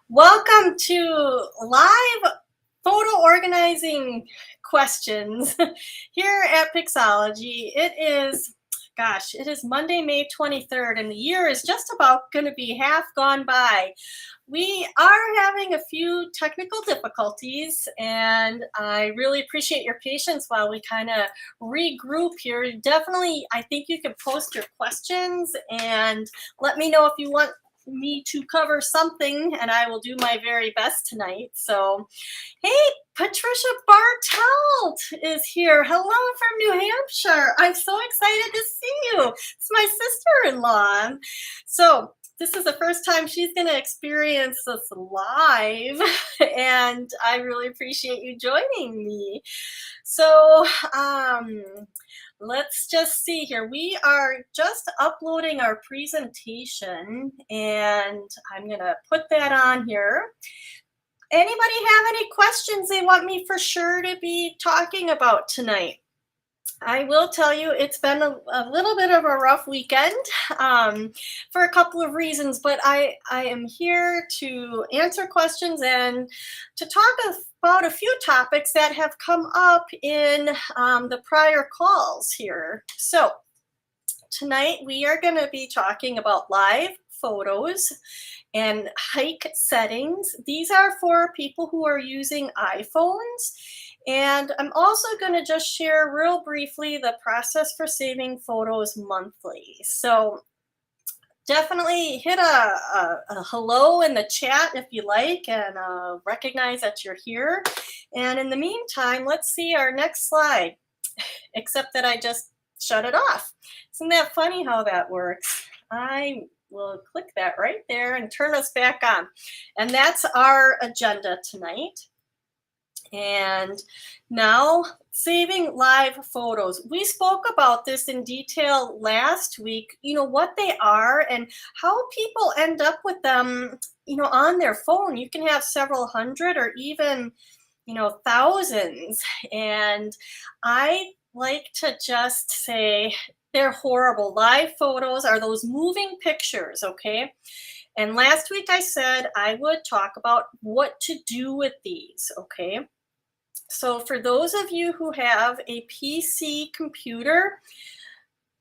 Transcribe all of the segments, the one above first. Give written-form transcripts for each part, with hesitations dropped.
Welcome to live photo organizing questions here at Pixology. It is Monday, May 23rd, and the year is just about going to be half gone by. We are having a few technical difficulties, and I really appreciate your patience while we kind of regroup here. Definitely, I think you can post your questions and let me know if you want me to cover something, and I will do my very best tonight. So, hey, Patricia Bartelt is here. Hello from New Hampshire. I'm so excited to see you. It's my sister-in-law. So, this is the first time she's going to experience this live, and I really appreciate you joining me. So, let's just see here. We are just uploading our presentation, and I'm going to put that on here. Anybody have any questions they want me for sure to be talking about tonight? I will tell you it's been a little bit of a rough weekend for a couple of reasons, but I am here to answer questions and to talk about a few topics that have come up in the prior calls here. So tonight we are going to be talking about live photos and HEIC settings. These are for people who are using iPhones. And I'm also going to just share real briefly the process for saving photos monthly. So definitely hit a hello in the chat if you like, and recognize that you're here. And in the meantime, let's see our next slide, except that I just shut it off. Isn't that funny how that works? I will click that right there and turn us back on. And that's our agenda tonight. And now, saving live photos. We spoke about this in detail last week, what they are and how people end up with them, on their phone. You can have several hundred or even, thousands. And I like to just say they're horrible. Live photos are those moving pictures, okay? And last week I said I would talk about what to do with these, okay? So for those of you who have a PC computer,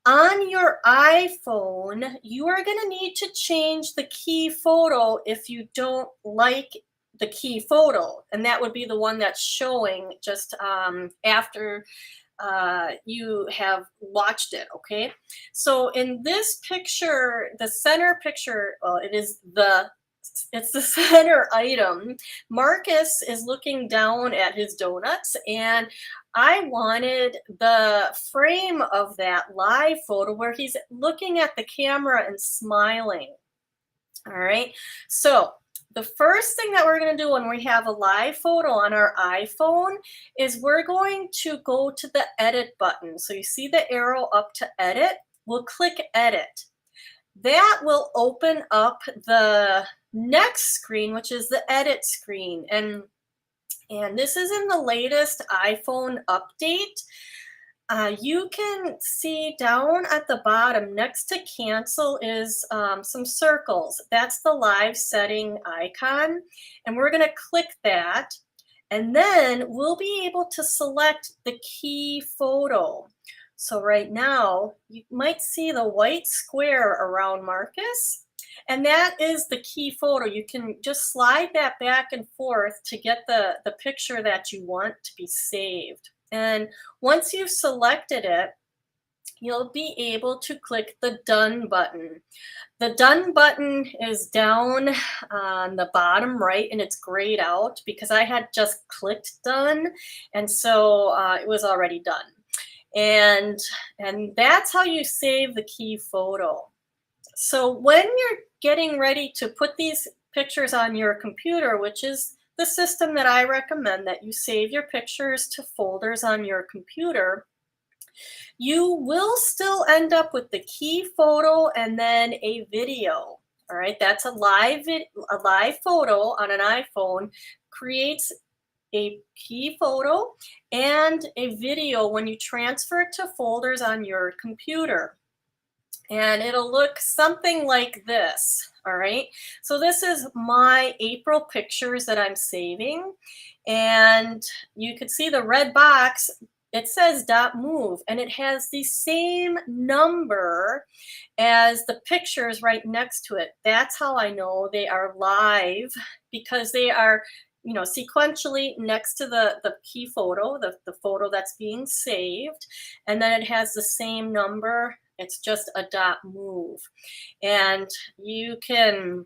on your iPhone, you are going to need to change the key photo if you don't like the key photo. And that would be the one that's showing just after you have watched it, okay? So in this picture, the center picture, well, it's the center item. Marcus is looking down at his donuts, and I wanted the frame of that live photo where he's looking at the camera and smiling. All right, so the first thing that we're going to do when we have a live photo on our iPhone is we're going to go to the edit button. So you see the arrow up to edit, we'll click edit. That will open up the next screen, which is the edit screen. And this is in the latest iPhone update. You can see down at the bottom next to cancel is some circles. That's the live setting icon. And we're going to click that. And then we'll be able to select the key photo. So right now, you might see the white square around Marcus, and that is the key photo. You can just slide that back and forth to get the picture that you want to be saved. And once you've selected it, you'll be able to click the Done button. The Done button is down on the bottom right, and it's grayed out because I had just clicked Done, and so it was already done. And that's how you save the key photo. So when you're getting ready to put these pictures on your computer, which is the system that I recommend, that you save your pictures to folders on your computer, you will still end up with the key photo and then a video. All right, that's a live photo on an iPhone creates a key photo and a video when you transfer it to folders on your computer. And it'll look something like this. All right. So this is my April pictures that I'm saving. And you can see the red box, it says .move, and it has the same number as the pictures right next to it. That's how I know they are live, because they are, sequentially next to the key photo, the photo that's being saved. And then it has the same number. It's just a .move. And you can,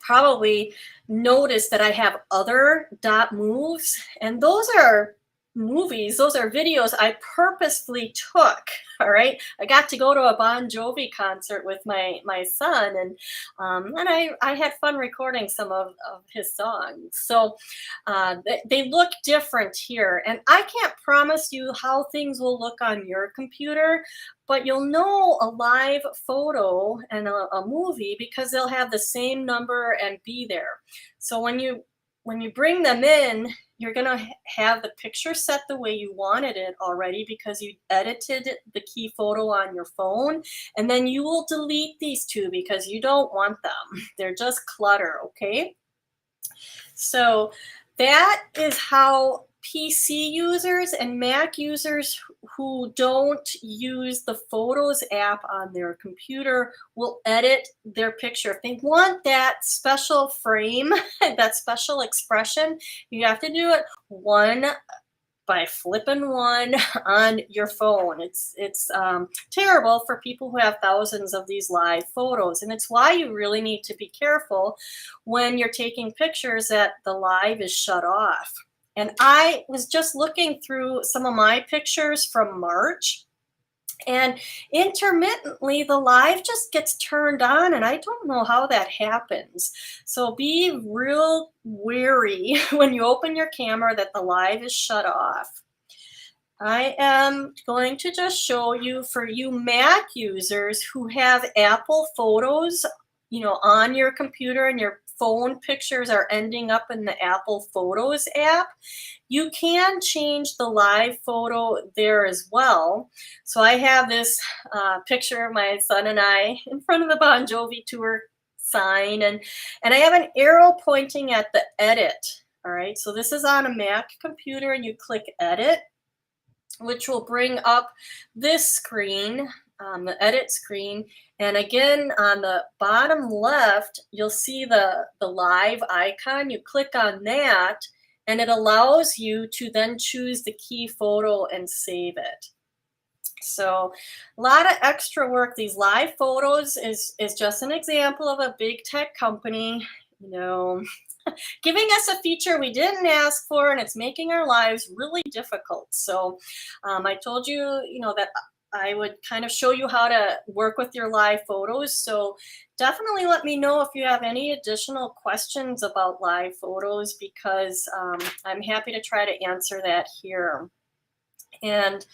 probably notice that I have other .moves, and those are movies, those are videos I purposefully took. All right, I got to go to a Bon Jovi concert with my son, and I had fun recording some of his songs. So they look different here, and I can't promise you how things will look on your computer, but you'll know a live photo and a movie because they'll have the same number and be there. So when you bring them in, you're going to have the picture set the way you wanted it already because you edited the key photo on your phone. And then you will delete these two because you don't want them. They're just clutter, okay? So that is how PC users and Mac users who don't use the Photos app on their computer will edit their picture. If they want that special frame, that special expression, you have to do it one by flipping one on your phone. It's terrible for people who have thousands of these live photos, and it's why you really need to be careful when you're taking pictures that the live is shut off. And I was just looking through some of my pictures from March, and intermittently the live just gets turned on, and I don't know how that happens. So be real wary when you open your camera that the live is shut off. I am going to just show you, for you Mac users who have Apple Photos, on your computer, and your phone pictures are ending up in the Apple Photos app, you can change the live photo there as well. So I have this picture of my son and I in front of the Bon Jovi tour sign, and I have an arrow pointing at the edit. All right, so this is on a Mac computer, and you click edit, which will bring up this screen, the edit screen. And again, on the bottom left, you'll see the live icon. You click on that, and it allows you to then choose the key photo and save it. So a lot of extra work. These live photos is just an example of a big tech company, giving us a feature we didn't ask for, and it's making our lives really difficult. So I told you, that I would kind of show you how to work with your live photos. So definitely let me know if you have any additional questions about live photos, because I'm happy to try to answer that here. And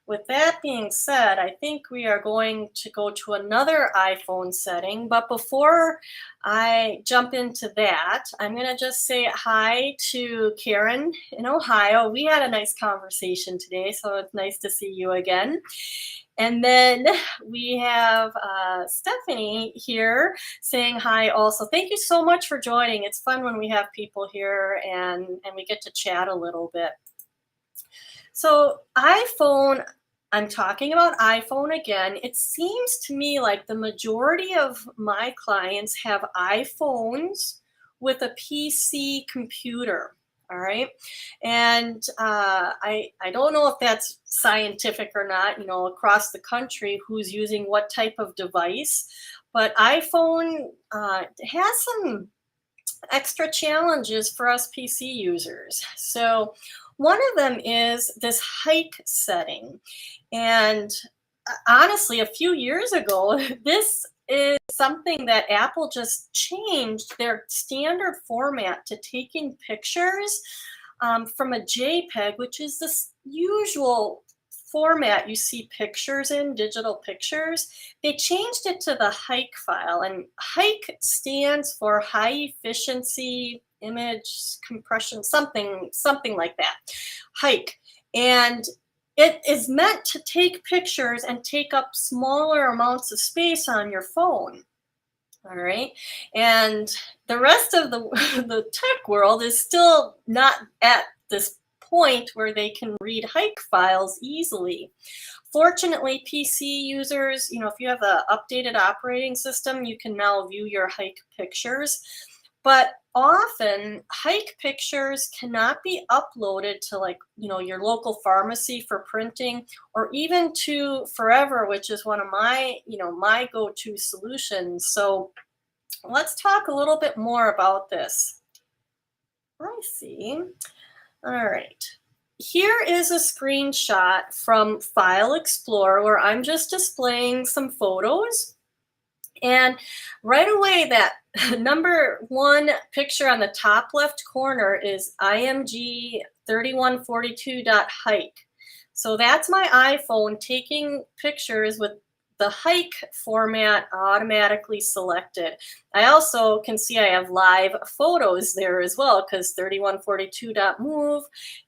with that being said, I think we are going to go to another iPhone setting. But before I jump into that, I'm going to just say hi to Karen in Ohio. We had a nice conversation today, so it's nice to see you again. And then we have Stephanie here saying hi also. Thank you so much for joining. It's fun when we have people here and we get to chat a little bit. So iPhone, I'm talking about iPhone again. It seems to me like the majority of my clients have iPhones with a PC computer. All right. And I don't know if that's scientific or not, across the country, who's using what type of device. But iPhone has some extra challenges for us PC users. So one of them is this HEIC setting. And honestly, a few years ago, this is something that Apple just changed their standard format to taking pictures from a JPEG, which is this usual format you see pictures in, digital pictures. They changed it to the HEIC file, and HEIC stands for high efficiency image compression, something like that, HEIC. And it is meant to take pictures and take up smaller amounts of space on your phone. All right. And the rest of the, the tech world is still not at this point where they can read HEIC files easily. Fortunately, PC users, if you have the updated operating system, you can now view your HEIC pictures. But often, HEIC pictures cannot be uploaded to your local pharmacy for printing, or even to Forever, which is one of my, my go-to solutions. So let's talk a little bit more about this. I see. All right. Here is a screenshot from File Explorer where I'm just displaying some photos. And right away, that number one picture on the top left corner is img3142.HEIC. So that's my iPhone taking pictures with the HEIC format automatically selected. I also can see I have live photos there as well, because 3142.move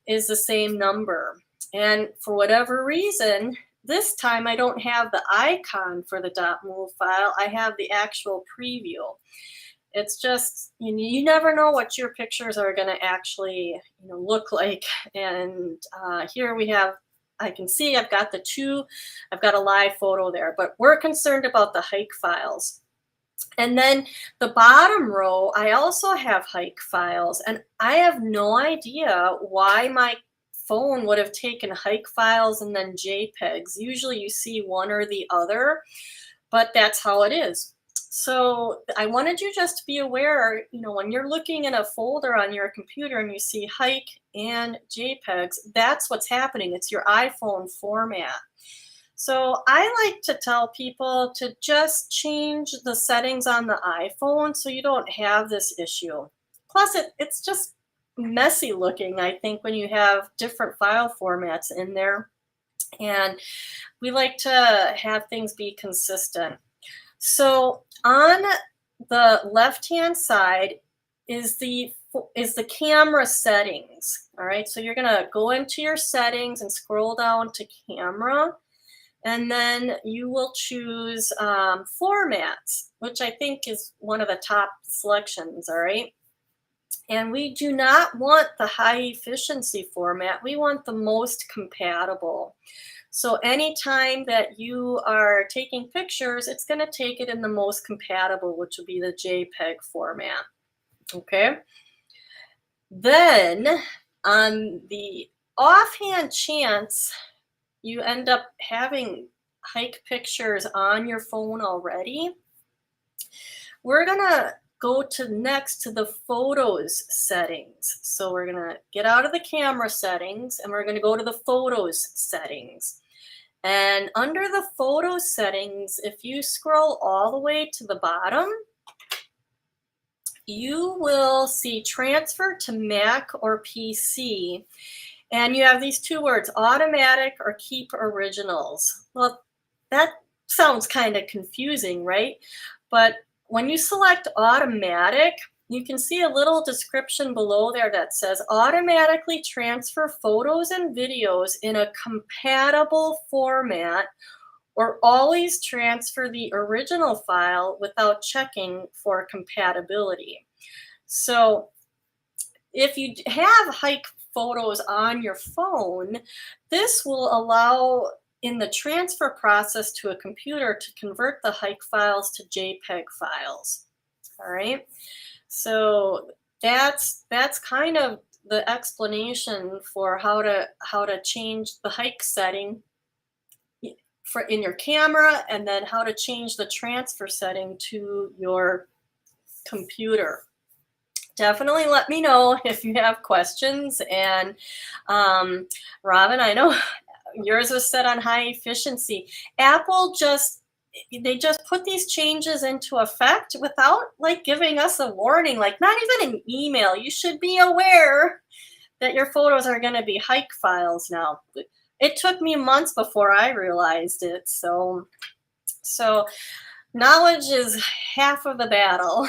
is the same number. And for whatever reason, this time I don't have the icon for the .move file. I have the actual preview. It's just, you never know what your pictures are going to actually look like. And here we have, I can see I've got I've got a live photo there, but we're concerned about the HEIC files. And then the bottom row, I also have HEIC files, and I have no idea why my phone would have taken HEIC files and then JPEGs. Usually you see one or the other, but that's how it is. So I wanted you just to be aware, when you're looking in a folder on your computer and you see HEIC and JPEGs, that's what's happening. It's your iPhone format. So I like to tell people to just change the settings on the iPhone so you don't have this issue. Plus, it's just messy looking, I think, when you have different file formats in there. And we like to have things be consistent. So on the left-hand side is the camera settings. All right, so you're gonna go into your settings and scroll down to camera, and then you will choose formats, which I think is one of the top selections. All right, and we do not want the high efficiency format. We want the most compatible. So anytime that you are taking pictures, it's going to take it in the most compatible, which will be the JPEG format. Okay. Then on the offhand chance you end up having HEIC pictures on your phone already, we're going to go next to the photos settings. So we're going to get out of the camera settings and we're going to go to the photos settings. And under the photo settings, if you scroll all the way to the bottom, you will see transfer to Mac or PC. And you have these two words, automatic or keep originals. Well, that sounds kind of confusing, right? But when you select automatic, you can see a little description below there that says automatically transfer photos and videos in a compatible format, or always transfer the original file without checking for compatibility. So if you have HEIC photos on your phone, this will allow in the transfer process to a computer to convert the HEIC files to JPEG files. All right. So that's kind of the explanation for how to change the HEIC setting in your camera, and then how to change the transfer setting to your computer. Definitely let me know if you have questions. And Robin, I know yours was set on high efficiency. Apple they just put these changes into effect without giving us a warning, not even an email. You should be aware that your photos are going to be HEIC files now. It took me months before I realized it. So knowledge is half of the battle.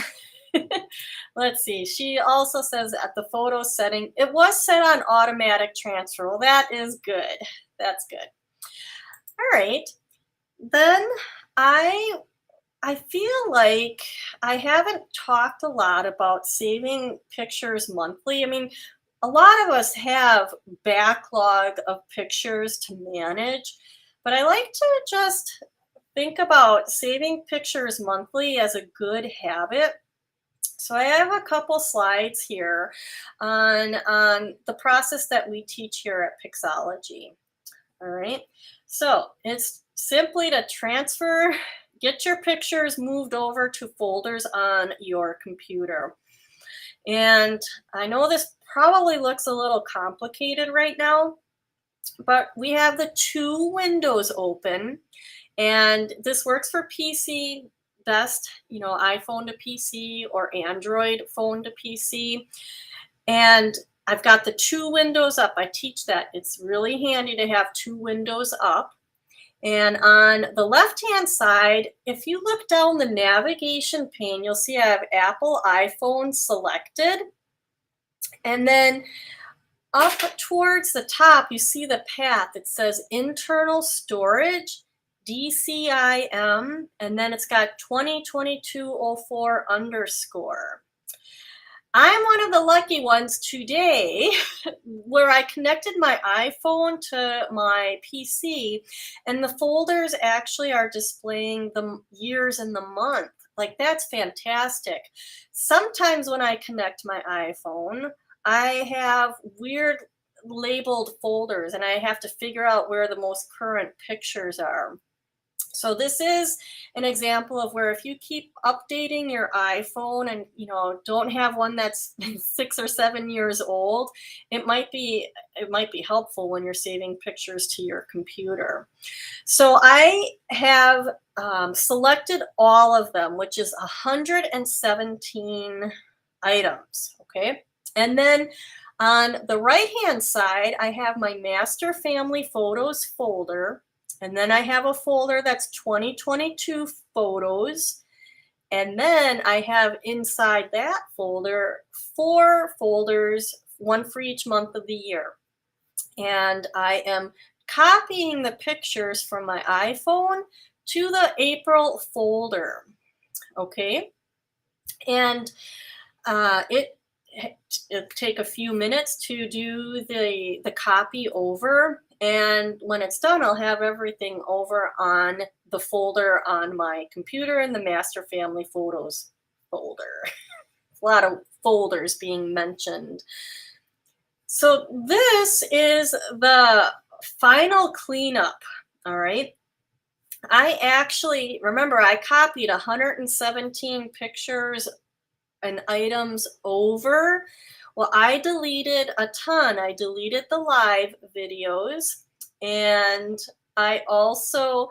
Let's see. She also says at the photo setting, it was set on automatic transfer. Well, that is good. That's good. All right. Then I I feel like I haven't talked a lot about saving pictures monthly. I mean, a lot of us have backlog of pictures to manage, but I like to just think about saving pictures monthly as a good habit. So I have a couple slides here on the process that we teach here at Pixology. All right. So it's simply to transfer, get your pictures moved over to folders on your computer. And I know this probably looks a little complicated right now, but we have the two windows open, and this works for PC best, iPhone to PC or Android phone to PC. And I've got the two windows up. I teach that. It's really handy to have two windows up. And on the left-hand side, if you look down the navigation pane, you'll see I have Apple iPhone selected. And then up towards the top, you see the path. It says internal storage, DCIM, and then it's got 202204 underscore. I'm one of the lucky ones today where I connected my iPhone to my PC, and the folders actually are displaying the years and the month. Like, that's fantastic. Sometimes when I connect my iPhone, I have weird labeled folders and I have to figure out where the most current pictures are. So this is an example of where if you keep updating your iPhone and don't have one that's 6 or 7 years old, it might be helpful when you're saving pictures to your computer. So I have selected all of them, which is 117 items. Okay, and then on the right hand side, I have my master family photos folder. And then I have a folder that's 2022 photos. And then I have inside that folder 4 folders, one for each month of the year. And I am copying the pictures from my iPhone to the April folder. Okay. And it'll take a few minutes to do the copy over. And when it's done, I'll have everything over on the folder on my computer in the Master Family Photos folder. A lot of folders being mentioned. So this is the final cleanup, all right? I actually, remember, I copied 117 pictures and items over. Well, I deleted a ton. I deleted the live videos, and I also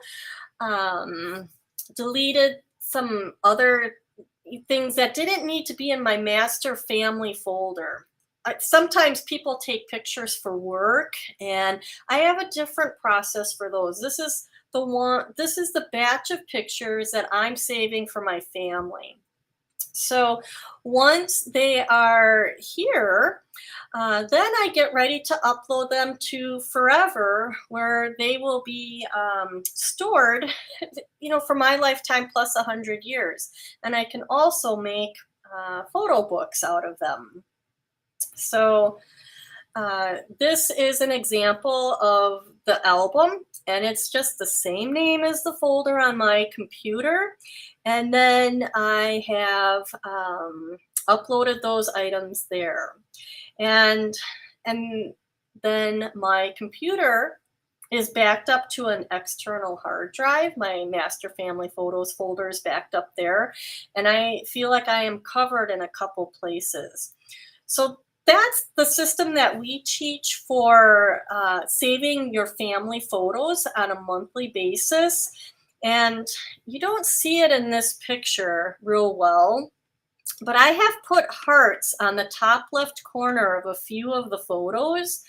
deleted some other things that didn't need to be in my master family folder. Sometimes people take pictures for work, and I have a different process for those. This is the batch of pictures that I'm saving for my family. So once they are here, then I get ready to upload them to Forever, where they will be stored, for my lifetime plus 100 years. And I can also make photo books out of them. So this is an example of the album, and it's just the same name as the folder on my computer. And then I have uploaded those items there. And then my computer is backed up to an external hard drive. My Master Family Photos folder is backed up there. And I feel like I am covered in a couple places. So that's the system that we teach for saving your family photos on a monthly basis. And you don't see it in this picture real well, but I have put hearts on the top left corner of a few of the photos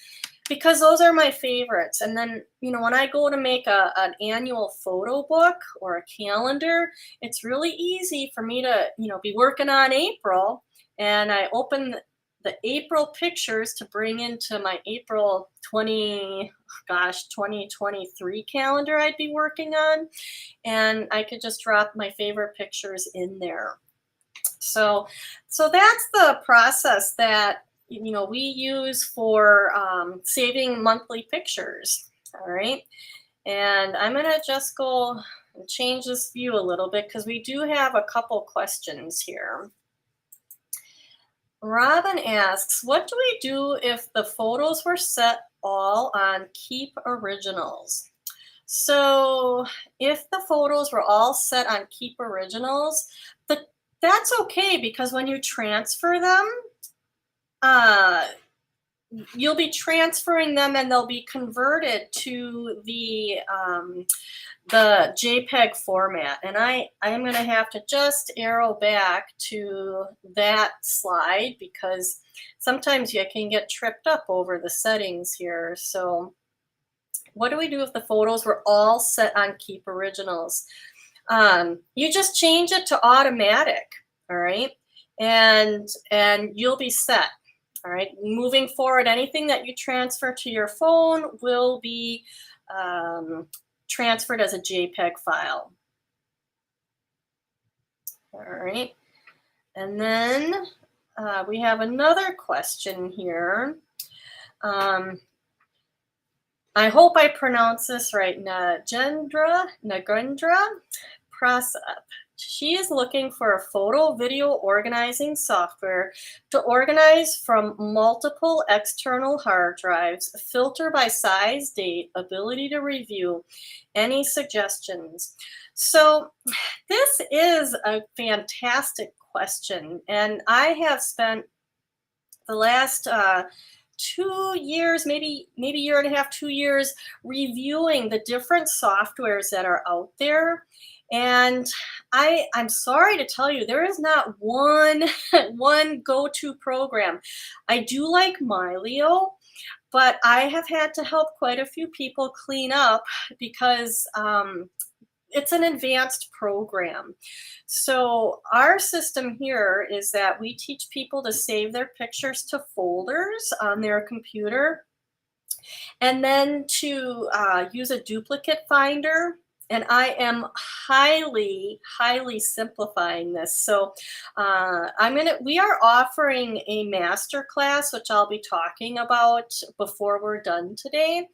because those are my favorites. And then, when I go to make an annual photo book or a calendar, it's really easy for me to, be working on April, and I open the April pictures to bring into my April 2023 calendar I'd be working on. And I could just drop my favorite pictures in there. So that's the process that we use for saving monthly pictures. All right. And I'm going to just go and change this view a little bit because we do have a couple questions here. Robin asks, what do we do if the photos were set all on Keep Originals? So if the photos were all set on Keep Originals, that's okay, because when you transfer them, you'll be transferring them and they'll be converted to the JPEG format. And I'm going to have to just arrow back to that slide because sometimes you can get tripped up over the settings here. So what do we do if the photos were all set on Keep Originals? You just change it to automatic, all right? And you'll be set. All right, moving forward, anything that you transfer to your phone will be transferred as a JPEG file. All right, and then we have another question here. I hope I pronounce this right. Nagendra Prasad. She is looking for a photo video organizing software to organize from multiple external hard drives, filter by size, date, ability to review, any suggestions. So this is a fantastic question, and I have spent the last 2 years, maybe a year and a half, 2 years, reviewing the different softwares that are out there. And I'm sorry to tell you, there is not one go-to program. I do like Mylio, but I have had to help quite a few people clean up because it's an advanced program. So our system here is that we teach people to save their pictures to folders on their computer, and then to use a duplicate finder. And I am highly simplifying this. So we are offering a master class, which I'll be talking about before we're done today.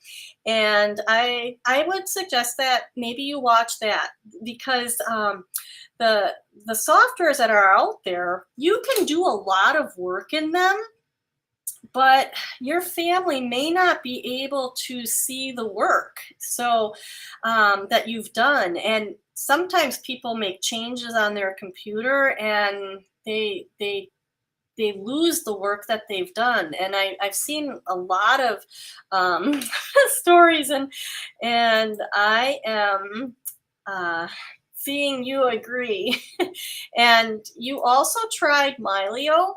And I would suggest that maybe you watch that, because the softwares that are out there, you can do a lot of work in them, but your family may not be able to see the work that you've done. And sometimes people make changes on their computer and they lose the work that they've done. And I've seen a lot of stories, and I am seeing you agree. And you also tried Mylio,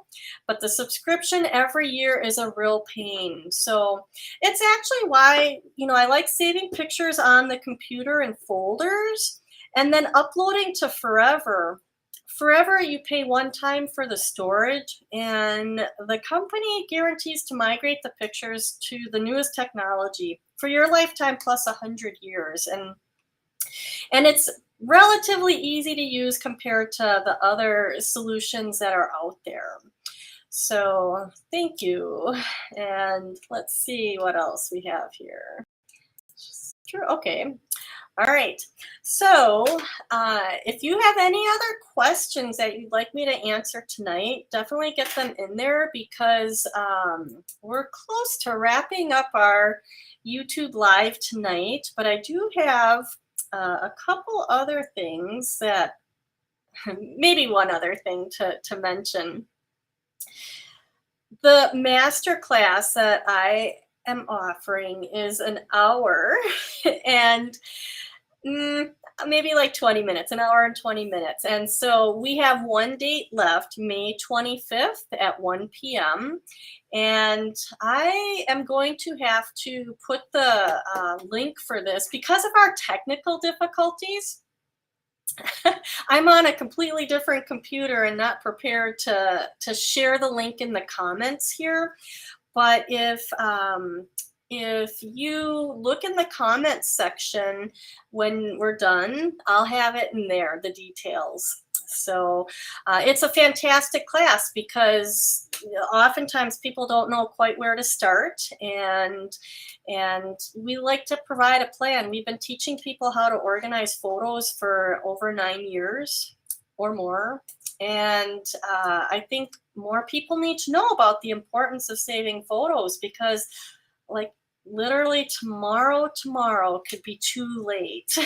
but the subscription every year is a real pain. So it's actually why, I like saving pictures on the computer in folders and then uploading to Forever. Forever, you pay one time for the storage, and the company guarantees to migrate the pictures to the newest technology for your lifetime plus 100 years. And it's relatively easy to use compared to the other solutions that are out there. So thank you. And let's see what else we have here. Sure. Okay. All right. So if you have any other questions that you'd like me to answer tonight, definitely get them in there, because we're close to wrapping up our YouTube Live tonight. But I do have a couple other things that, maybe one other thing to mention. The master class that I am offering is an hour and maybe like 20 minutes, an hour and 20 minutes. And so we have one date left, May 25th at 1 p.m. And I am going to have to put the link for this, because of our technical difficulties. I'm on a completely different computer and not prepared to share the link in the comments here. But if you look in the comments section when we're done, I'll have it in there, the details. So it's a fantastic class because oftentimes people don't know quite where to start, and we like to provide a plan. We've been teaching people how to organize photos for over 9 years or more. And I think more people need to know about the importance of saving photos because, like, literally tomorrow could be too late.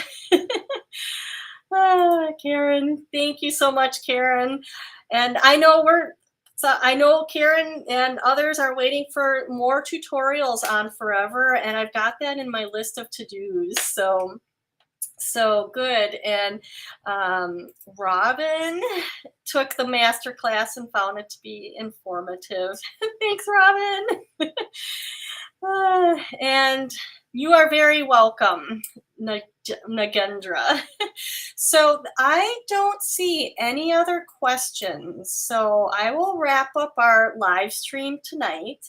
Karen, thank you so much, Karen. And I know Karen and others are waiting for more tutorials on Forever, and I've got that in my list of to-dos. So good. And Robin took the master class and found it to be informative. Thanks, Robin. And you are very welcome, Nagendra. So I don't see any other questions. So I will wrap up our live stream tonight.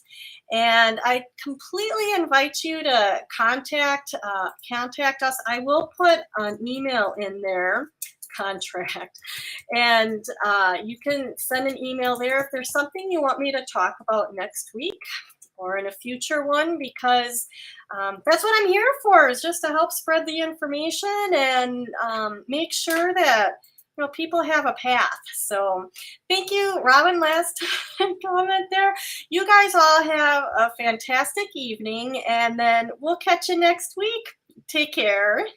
And I completely invite you to contact us. I will put an email in there, contract, and you can send an email there if there's something you want me to talk about next week or in a future one, because that's what I'm here for, is just to help spread the information and make sure that people have a path. So thank you, Robin. Last comment there. You guys all have a fantastic evening, and then we'll catch you next week. Take care.